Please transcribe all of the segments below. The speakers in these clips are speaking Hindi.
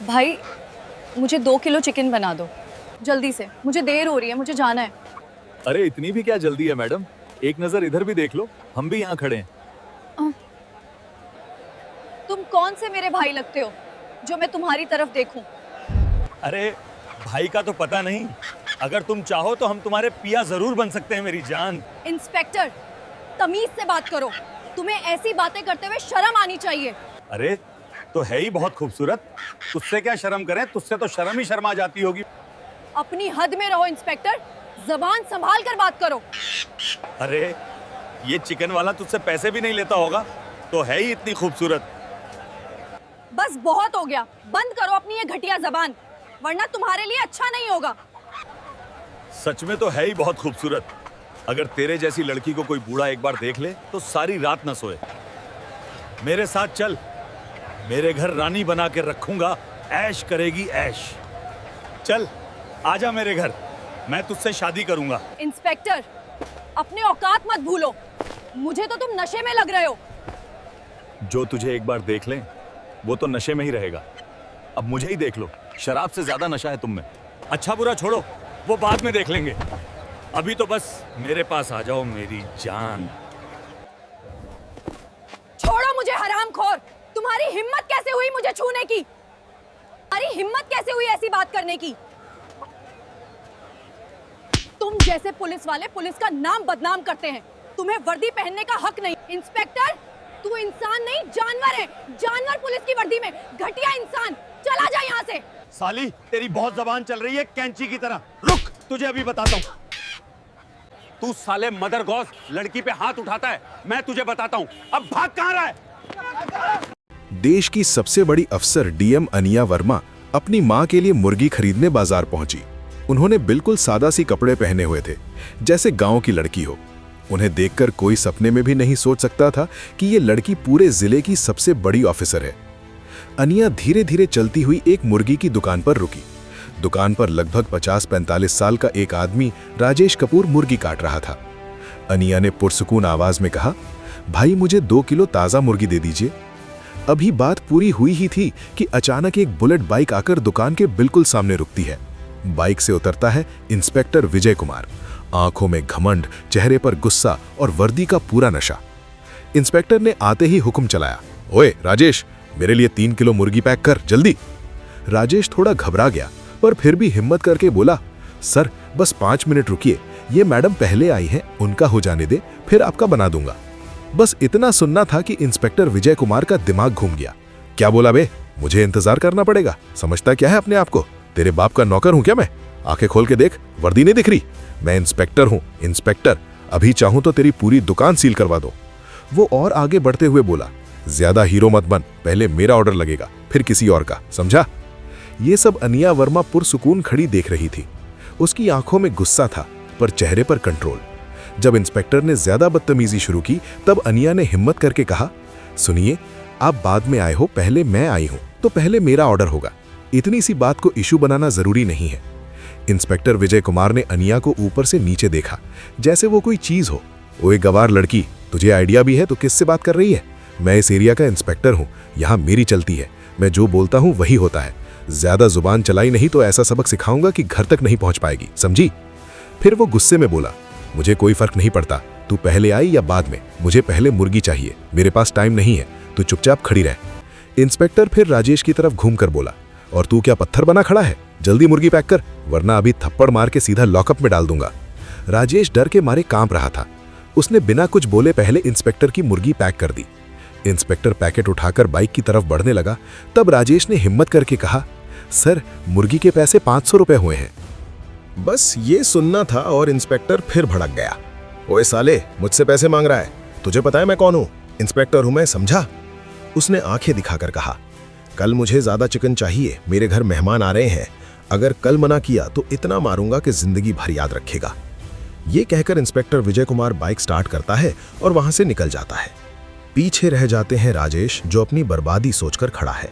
भाई मुझे 2 किलो चिकन बना दो जल्दी से, मुझे देर हो रही है, मुझे जाना है। अरे इतनी भी क्या जल्दी है मैडम, एक नजर इधर भी देख लो, हम भी यहाँ खड़े हैं। तुम कौन से मेरे भाई लगते हो जो मैं तुम्हारी तरफ देखूं? अरे भाई का तो पता नहीं, अगर तुम चाहो तो हम तुम्हारे पिया जरूर बन सकते हैं मेरी जान। इंस्पेक्टर तमीज से बात करो, तुम्हें ऐसी बातें करते हुए शर्म आनी चाहिए। अरे तो है ही बहुत खूबसूरत, तुझसे क्या शर्म करें, तुझसे तो शर्म ही शर्मा जाती होगी। अपनी हद में रहो इंस्पेक्टर, जबान संभाल कर बात करो। अरे ये चिकन वाला तुझसे पैसे भी नहीं लेता होगा, तो है ही इतनी खूबसूरत। बस बहुत हो गया, बंद करो अपनी ये घटिया जबान, वरना तुम्हारे लिए अच्छा नहीं होगा। सच में तो है ही बहुत खूबसूरत, अगर तेरे जैसी लड़की को कोई बूढ़ा एक बार देख ले तो सारी रात न सोए। मेरे साथ चल, मेरे घर रानी बना के रखूंगा, ऐश करेगी ऐश। चल आजा मेरे घर, मैं तुझसे शादी करूंगा। इंस्पेक्टर अपने औकात मत भूलो, मुझे तो तुम नशे में लग रहे हो। जो तुझे एक बार देख लें वो तो नशे में ही रहेगा, अब मुझे ही देख लो, शराब से ज्यादा नशा है तुम में। अच्छा बुरा छोड़ो, वो बाद में देख लेंगे, अभी तो बस मेरे पास आ जाओ मेरी जान। छोड़ो मुझे हरामखोर, तुम्हारी हिम्मत कैसे हुई मुझे छूने की? तुम्हारी हिम्मत कैसे हुई ऐसी बात करने की? तुम जैसे पुलिस वाले पुलिस का नाम बदनाम करते हैं, तुम्हें वर्दी पहनने का हक नहीं। इंस्पेक्टर तू इंसान नहीं जानवर है, जानवर पुलिस की वर्दी में, घटिया इंसान, चला जा यहाँ से। साली तेरी बहुत जबान चल रही है कैंची की तरह, रुक तुझे अभी बताता हूँ। तू साले मदर गॉस लड़की पे हाथ उठाता है, मैं तुझे बताता हूँ, अब भाग कहाँ रहा है? देश की सबसे बड़ी अफसर डीएम अनिया वर्मा अपनी मां के लिए मुर्गी खरीदने बाजार पहुंची। उन्होंने बिल्कुल सादा सी कपड़े पहने हुए थे, जैसे गांव की लड़की हो। उन्हें देखकर कोई सपने में भी नहीं सोच सकता था कि ये लड़की पूरे जिले की सबसे बड़ी ऑफिसर है। अनिया धीरे धीरे चलती हुई एक मुर्गी की दुकान पर रुकी। दुकान पर लगभग 50-45 साल का एक आदमी राजेश कपूर मुर्गी काट रहा था। अनिया ने पुरसुकून आवाज में कहा, भाई मुझे 2 किलो ताज़ा मुर्गी दे दीजिए। अभी बात पूरी हुई ही थी कि अचानक एक बुलेट बाइक आकर दुकान के बिल्कुल सामने रुकती है। बाइक से उतरता है इंस्पेक्टर विजय कुमार, आंखों में घमंड, चेहरे पर गुस्सा और वर्दी का पूरा नशा। इंस्पेक्टर ने आते ही हुक्म चलाया, ओए राजेश, मेरे लिए 3 किलो मुर्गी पैक कर जल्दी। राजेश थोड़ा घबरा गया, पर फिर भी हिम्मत करके बोला, सर बस 5 मिनट रुकिए, ये मैडम पहले आई हैं, उनका हो जाने दे, फिर आपका बना दूंगा। बस इतना सुनना था कि इंस्पेक्टर विजय कुमार का दिमाग घूम गया। क्या बोला बे, मुझे इंतजार करना पड़ेगा, समझता क्या है अपने आप को? तेरे बाप का नौकर हूं क्या मैं? आंखें खोल के देख, वर्दी नहीं दिख रही? मैं इंस्पेक्टर हूं, इंस्पेक्टर। अभी चाहूं तो तेरी पूरी दुकान सील करवा दो। वो और आगे बढ़ते हुए बोला, ज्यादा हीरो मत बन, पहले मेरा ऑर्डर लगेगा, फिर किसी और का, समझा? ये सब अनिया वर्मा पुरसुकून खड़ी देख रही थी। उसकी आंखों में गुस्सा था, पर चेहरे पर कंट्रोल। जब इंस्पेक्टर ने ज्यादा बदतमीजी शुरू की, तब अनिया ने हिम्मत करके कहा, सुनिए, आप बाद में आए हो, पहले मैं आई हूं, तो पहले मेरा ऑर्डर होगा। इतनी सी बात को इशू बनाना जरूरी नहीं है। इंस्पेक्टर विजय कुमार ने अनिया को ऊपर से नीचे देखा, जैसे वो कोई चीज हो। ओए गवार लड़की, तुझे आइडिया भी है तो किससे बात कर रही है? मैं इस एरिया का इंस्पेक्टर हूं, यहाँ मेरी चलती है, मैं जो बोलता हूं वही होता है। ज्यादा जुबान चलाई नहीं तो ऐसा सबक सिखाऊंगा कि घर तक नहीं पहुंच पाएगी, समझी? फिर वो गुस्से में बोला, मुझे कोई फर्क नहीं पड़ता, तू पहले आई या बाद में, मुझे पहले मुर्गी चाहिए, मेरे पास टाइम नहीं है, तू चुपचाप खड़ी रह। इंस्पेक्टर फिर राजेश की तरफ घूमकर बोला, और तू क्या पत्थर बना खड़ा है? जल्दी मुर्गी पैक कर, वरना अभी थप्पड़ मार के सीधा लॉकअप में डाल दूंगा। राजेश डर के मारे कांप रहा था। उसने बिना कुछ बोले पहले इंस्पेक्टर की मुर्गी पैक कर दी। इंस्पेक्टर पैकेट उठाकर बाइक की तरफ बढ़ने लगा, तब राजेश ने हिम्मत करके कहा, सर मुर्गी के पैसे 500 रुपए हुए हैं। बस ये सुनना था और इंस्पेक्टर फिर भड़क गया। ओए साले, मुझसे पैसे मांग रहा है? तुझे पता है मैं कौन हूं? इंस्पेक्टर हूं मैं, समझा? उसने आंखें दिखाकर कहा, कल मुझे ज्यादा चिकन चाहिए, मेरे घर मेहमान आ रहे हैं, अगर कल मना किया तो इतना मारूंगा कि जिंदगी भर याद रखेगा। ये कहकर inspector Vijay Kumar bike start करता है और वहां से निकल जाता है। पीछे रह जाते हैं राजेश, जो अपनी बर्बादी सोचकर खड़ा है,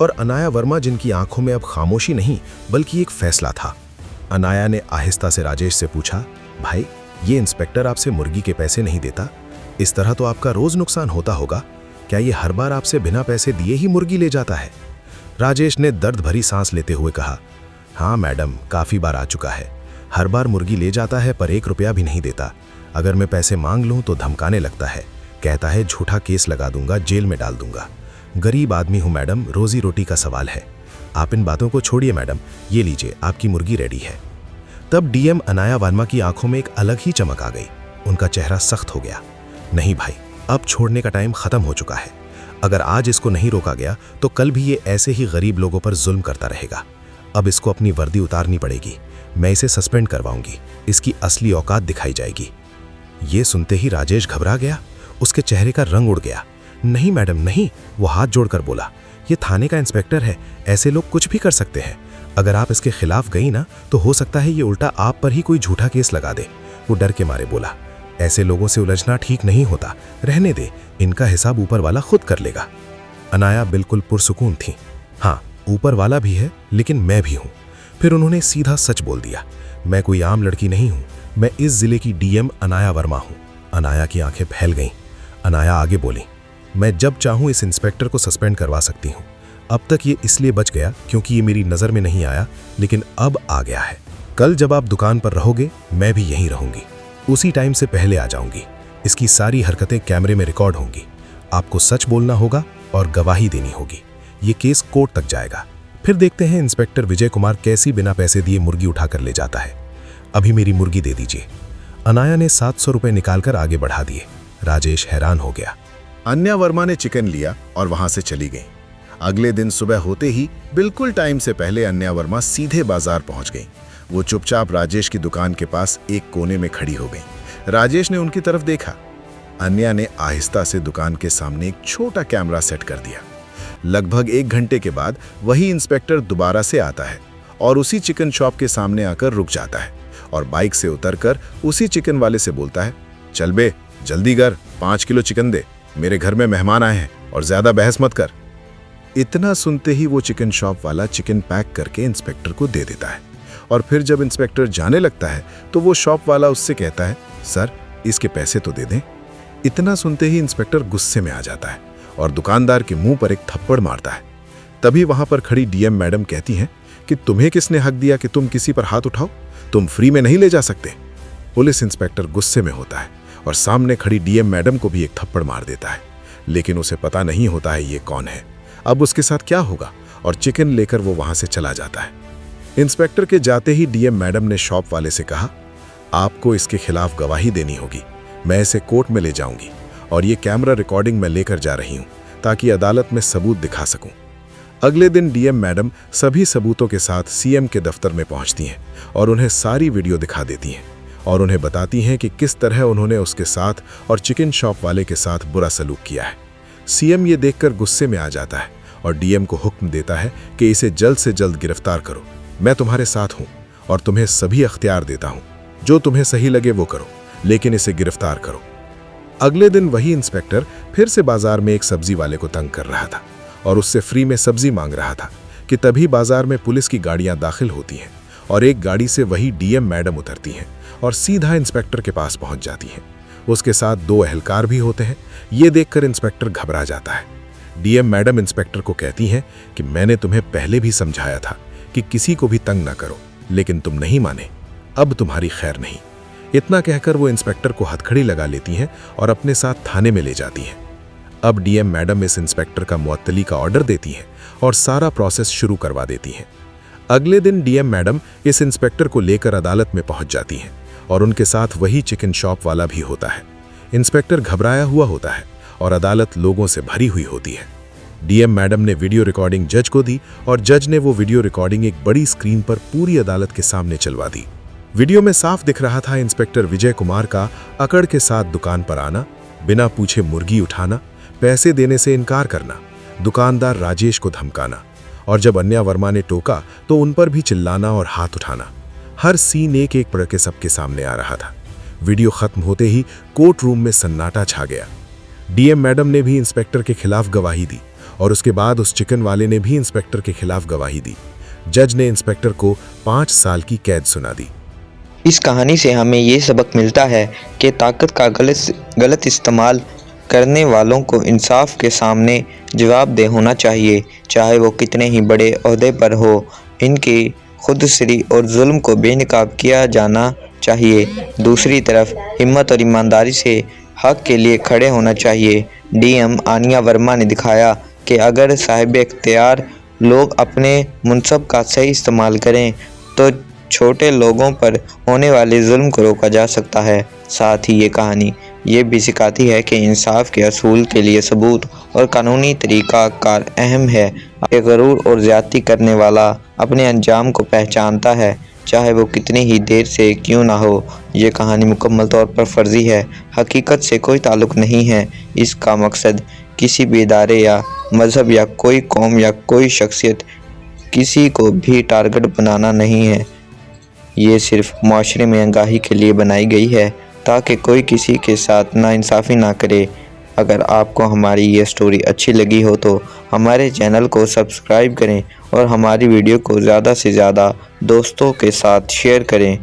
और अनाया वर्मा, जिनकी आंखों में अब खामोशी नहीं बल्कि एक फैसला था। अनाया ने आहिस्ता से राजेश से पूछा, भाई ये इंस्पेक्टर आपसे मुर्गी के पैसे नहीं देता? इस तरह तो आपका रोज नुकसान होता होगा, क्या ये हर बार आपसे बिना पैसे दिए ही मुर्गी ले जाता है? राजेश ने दर्द भरी सांस लेते हुए कहा, हाँ मैडम, काफी बार आ चुका है। हर बार मुर्गी ले जाता है पर 1 रुपया भी नहीं देता। अगर मैं पैसे मांग लूं तो धमकाने लगता है, कहता है झूठा केस लगा दूंगा, जेल में डाल दूंगा। गरीब आदमी हूं मैडम, रोजी रोटी का सवाल है। आप इन बातों को छोड़िए मैडम, ये लीजिए आपकी मुर्गी रेडी है। तब डीएम अनाया वर्मा की आंखों में एक अलग ही चमक आ गई। उनका चेहरा सख्त हो गया। नहीं भाई, अब छोड़ने का टाइम खत्म हो चुका है। अगर आज इसको नहीं रोका गया तो कल भी ये ऐसे ही गरीब लोगों पर जुल्म करता रहेगा। अब इसको अपनी वर्दी उतारनी पड़ेगी। मैं इसे सस्पेंड करवाऊंगी, इसकी असली औकात दिखाई जाएगी। ये सुनते ही राजेश घबरा गया। उसके चेहरे का रंग उड़ गया। नहीं मैडम नहीं, वो हाथ जोड़कर बोला, ये थाने का इंस्पेक्टर है, ऐसे लोग कुछ भी कर सकते हैं। अगर आप इसके खिलाफ गई ना तो हो सकता है ये उल्टा आप पर ही कोई झूठा केस लगा दे। वो डर के मारे बोला, ऐसे लोगों से उलझना ठीक नहीं होता, रहने दे, इनका हिसाब ऊपर वाला खुद कर लेगा। अनाया बिल्कुल पुरसुकून थी। हाँ, ऊपर वाला भी है लेकिन मैं भी हूँ। फिर उन्होंने सीधा सच बोल दिया, मैं कोई आम लड़की नहीं हूँ, मैं इस जिले की डीएम अनाया वर्मा हूँ। अनाया की आंखें फैल गईं। अनाया आगे बोली, मैं जब चाहूँ इस इंस्पेक्टर को सस्पेंड करवा सकती हूँ। अब तक ये इसलिए बच गया क्योंकि ये मेरी नज़र में नहीं आया, लेकिन अब आ गया है। कल जब आप दुकान पर रहोगे मैं भी यहीं रहूंगी, उसी टाइम से पहले आ जाऊंगी। इसकी सारी हरकतें कैमरे में रिकॉर्ड होंगी। आपको सच बोलना होगा और गवाही देनी होगी। ये केस कोर्ट तक जाएगा। फिर देखते हैं इंस्पेक्टर विजय कुमार कैसी बिना पैसे दिए मुर्गी उठाकर ले जाता है। अभी मेरी मुर्गी दे दीजिए। अनाया ने 700 रुपए निकालकर आगे बढ़ा दिए। राजेश हैरान हो गया। अन्या वर्मा ने चिकन लिया और वहां से चली गई। अगले दिन सुबह होते ही बिल्कुल टाइम से पहले अन्या वर्मा सीधे बाजार पहुंच गई। वो चुपचाप राजेश की दुकान के पास एक कोने में खड़ी हो गई। राजेश ने उनकी तरफ देखा। अन्या ने आहिस्ता से दुकान के सामने एक छोटा कैमरा सेट कर दिया। लगभग 1 घंटे के बाद वही इंस्पेक्टर दोबारा से आता है और उसी चिकन शॉप के सामने आकर रुक जाता है और बाइक से उतरकर उसी चिकन वाले से बोलता है, चल बे, जल्दी कर, 5 किलो चिकन दे, मेरे घर में मेहमान आए हैं और ज्यादा बहस मत कर। इतना सुनते ही वो चिकन शॉप वाला चिकन पैक करके इंस्पेक्टर को दे देता है और फिर जब इंस्पेक्टर जाने लगता है तो वो शॉप वाला उससे कहता है, सर इसके पैसे तो दे दें। इतना सुनते ही इंस्पेक्टर गुस्से में आ जाता है और दुकानदार के मुंह पर एक थप्पड़ मारता है। तभी वहां पर खड़ी डीएम मैडम कहती हैं कि तुम्हें किसने हक दिया कि तुम किसी पर हाथ उठाओ, तुम फ्री में नहीं ले जा सकते। पुलिस इंस्पेक्टर गुस्से में होता है और सामने खड़ी डीएम मैडम को भी एक थप्पड़ मार देता है, लेकिन उसे पता नहीं होता है ये कौन है, अब उसके साथ क्या होगा, और चिकन लेकर वो वहां से चला जाता है। इंस्पेक्टर के जाते ही डीएम मैडम ने शॉप वाले से कहा, आपको इसके खिलाफ गवाही देनी होगी, मैं इसे कोर्ट में ले जाऊंगी और ये कैमरा रिकॉर्डिंग मैं लेकर जा रही हूं ताकि अदालत में सबूत दिखा सकूं। अगले दिन डीएम मैडम सभी सबूतों के साथ सीएम के दफ्तर में पहुंचती हैं और उन्हें सारी वीडियो दिखा देती हैं और उन्हें बताती हैं कि किस तरह उन्होंने उसके साथ और चिकन शॉप वाले के साथ बुरा सलूक किया है। सीएम ये देखकर गुस्से में आ जाता है और डीएम को हुक्म देता है कि इसे जल्द से जल्द गिरफ्तार करो। मैं तुम्हारे साथ हूं और तुम्हें सभी अख्तियार देता हूं, जो तुम्हें सही लगे वो करो, लेकिन इसे गिरफ्तार करो। अगले दिन वही इंस्पेक्टर फिर से बाजार में एक सब्जी वाले को तंग कर रहा था और उससे फ्री में सब्जी मांग रहा था कि तभी बाजार में पुलिस की गाड़ियां दाखिल होती हैं और एक गाड़ी से वही डीएम मैडम उतरती हैं और सीधा इंस्पेक्टर के पास पहुंच जाती हैं। उसके साथ 2 एहलकार भी होते हैं। ये देखकर इंस्पेक्टर घबरा जाता है। डीएम मैडम इंस्पेक्टर को कहती हैं कि मैंने तुम्हें पहले भी समझाया था कि किसी को भी तंग ना करो, लेकिन तुम नहीं माने, अब तुम्हारी खैर नहीं। इतना कहकर वो इंस्पेक्टर को हथकड़ी लगा लेती हैं और अपने साथ थाने में ले जाती हैं। अब डीएम मैडम इस इंस्पेक्टर का मुअत्तली का ऑर्डर देती हैं और सारा प्रोसेस शुरू करवा देती हैं। अगले दिन डीएम मैडम इस इंस्पेक्टर को लेकर अदालत में पहुंच जाती हैं और उनके साथ वही चिकन शॉप वाला भी होता है। इंस्पेक्टर घबराया हुआ होता है और अदालत लोगों से भरी हुई होती है। डीएम मैडम ने वीडियो रिकॉर्डिंग जज को दी और जज ने वो वीडियो रिकॉर्डिंग एक बड़ी स्क्रीन पर पूरी अदालत के सामने चलवा दी। वीडियो में साफ दिख रहा था इंस्पेक्टर विजय कुमार का अकड़ के साथ दुकान पर आना, बिना पूछे मुर्गी उठाना, पैसे देने से इनकार करना, दुकानदार राजेश को धमकाना और जब अन्या वर्मा ने टोका तो उन पर भी चिल्लाना और हाथ उठाना। हर सीन एक एक पढ़ के सबके सामने आ रहा था। वीडियो खत्म होते ही कोर्ट रूम में सन्नाटा छा गया। डीएम मैडम ने भी इंस्पेक्टर के खिलाफ गवाही दी और उसके बाद उस चिकन वाले ने भी इंस्पेक्टर के खिलाफ गवाही दी। जज ने इंस्पेक्टर को 5 साल की कैद सुना दी। इस कहानी से हमें ये सबक मिलता है कि ताकत का गलत इस्तेमाल करने वालों को इंसाफ के सामने जवाबदेह होना चाहिए, चाहे वो कितने ही बड़े ओहदे पर हो। इनकी खुदसरी और जुल्म को बेनकाब किया जाना चाहिए। दूसरी तरफ हिम्मत और ईमानदारी से हक के लिए खड़े होना चाहिए। डीएम आनिया वर्मा ने दिखाया कि अगर साहिब इख्तियार लोग अपने मुनसब का सही इस्तेमाल करें तो छोटे लोगों पर होने वाले जुल्म को रोका जा सकता है। साथ ही ये कहानी ये भी सिखाती है कि इंसाफ के असूल के लिए सबूत और कानूनी तरीक़ाकार अहम है। एक गरूर और ज़्यादती करने वाला अपने अंजाम को पहचानता है, चाहे वो कितनी ही देर से क्यों ना हो। ये कहानी मुकम्मल तौर पर फर्जी है, हकीकत से कोई ताल्लुक़ नहीं है। इसका मकसद किसी भी इदारे या मज़हब या कोई कौम या कोई शख्सियत किसी को भी टारगेट बनाना नहीं है। ये सिर्फ माशरे में आगाही के लिए बनाई गई है ताकि कोई किसी के साथ नाइंसाफ़ी ना करे। अगर आपको हमारी ये स्टोरी अच्छी लगी हो तो हमारे चैनल को सब्सक्राइब करें और हमारी वीडियो को ज़्यादा से ज़्यादा दोस्तों के साथ शेयर करें।